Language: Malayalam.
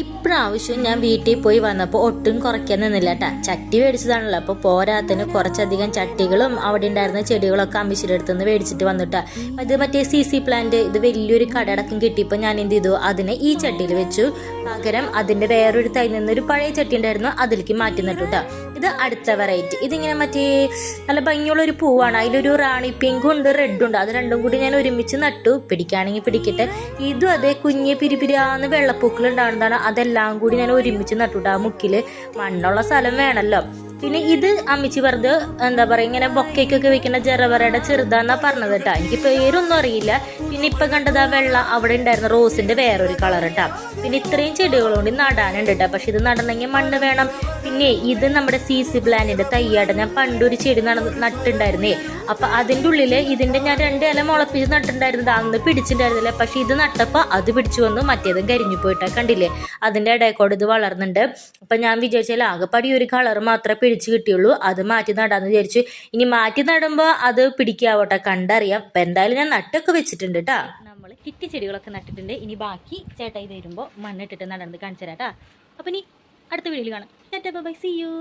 ഇപ്രാവശ്യം ഞാൻ വീട്ടിൽ പോയി വന്നപ്പോൾ ഒട്ടും കുറയ്ക്കാൻ നിന്നില്ല കേട്ടാ. ചട്ടി മേടിച്ചതാണല്ലോ, അപ്പോൾ പോരാത്തിന് കുറച്ചധികം ചട്ടികളും അവിടെ ഉണ്ടായിരുന്ന ചെടികളൊക്കെ അമ്മിച്ചിയുടെ അടുത്തുനിന്ന് മേടിച്ചിട്ട് വന്നിട്ടാ. ഇത് മറ്റേ CC പ്ലാന്റ്, ഇത് വലിയൊരു കടടക്കം കിട്ടിയപ്പോൾ ഞാൻ എന്ത് ചെയ്തു, അതിനെ ഈ ചട്ടിയിൽ വെച്ചു. പകരം അതിൻ്റെ വേറൊരു തൈ നിന്നൊരു പഴയ ചട്ടി ഉണ്ടായിരുന്നു, അതിലേക്ക് മാറ്റി നട്ടു കേട്ടോ. ഇത് അടുത്ത വെറൈറ്റി. ഇതിങ്ങനെ മറ്റേ നല്ല ഭംഗിയുള്ളൊരു പൂവാണ്, അതിലൊരു റാണി പിങ്കും ഉണ്ട് റെഡും ഉണ്ട്. അത് രണ്ടും കൂടി ഞാൻ ഒരുമിച്ച് നട്ടു. പിടിക്കുകയാണെങ്കിൽ പിടിക്കട്ടെ. ഇതും അതേ കുഞ്ഞ് പിരിപിരിയാന്ന് വെള്ളപ്പൂക്കൾ ഉണ്ടാകുന്നതാണ്. അതെല്ലാം കൂടി ഞാൻ ഒരുമിച്ച് നട്ടുട്ടാ. മുക്കില് മണ്ണുള്ള സ്ഥലം വേണമല്ലോ. പിന്നെ ഇത് അമ്മിച്ചി വെറുതെ എന്താ പറയുക, ഇങ്ങനെ ബൊക്കയ്ക്കൊക്കെ വെക്കുന്ന ജറവറയുടെ ചെറുതാന്നാ പറഞ്ഞത് കേട്ടാ. എനിക്ക് പേരൊന്നും അറിയില്ല. പിന്നെ ഇപ്പൊ കണ്ടത് ആ വെള്ള അവിടെ ഉണ്ടായിരുന്ന റോസിന്റെ വേറൊരു കളർ കേട്ടാ. പിന്നെ ഇത്രയും ചെടികളോട് നടാനുണ്ട് കേട്ടോ. പക്ഷെ ഇത് നടണമെങ്കിൽ മണ്ണ് വേണം. പിന്നെ ഇത് നമ്മുടെ CC പ്ലാന്റിന്റെ തയ്യാട. ഞാൻ പണ്ടൊരു ചെടി നട്ടുണ്ടായിരുന്നേ. അപ്പൊ അതിൻ്റെ ഉള്ളില് ഇതിന്റെ ഞാൻ 2 ഇല മുളപ്പിച്ച് നട്ടിട്ടുണ്ടായിരുന്നത്. അന്ന് പിടിച്ചിട്ടുണ്ടായിരുന്നില്ല. പക്ഷെ ഇത് നട്ടപ്പോ അത് പിടിച്ചു വന്നു, മറ്റേതും കരിഞ്ഞു പോയിട്ടാ. കണ്ടില്ലേ, അതിന്റെ ഇടയ്ക്കോട് ഇത് വളർന്നുണ്ട്. അപ്പൊ ഞാൻ വിചാരിച്ചാൽ ആകെപ്പാടി ഒരു കളർ മാത്രമേ പിടിച്ച് കിട്ടിയുള്ളൂ. അത് മാറ്റി നടാന്ന് വിചാരിച്ചു. ഇനി മാറ്റി നടുമ്പോൾ അത് പിടിക്കാവട്ടെ, കണ്ടറിയാം. അപ്പം എന്തായാലും ഞാൻ നട്ടൊക്കെ വെച്ചിട്ടുണ്ട് കേട്ടാ. നമ്മൾ കിറ്റി ചെടികളൊക്കെ നട്ടിട്ടുണ്ട്. ഇനി ബാക്കി ചേട്ടായി വരുമ്പോൾ മണ്ണിട്ടിട്ട് നടന്നത് കാണിച്ചു തരാം കേട്ടാ. അപ്പം ഇനി അടുത്ത വീഡിയോയിൽ കാണാം. Bye, see U.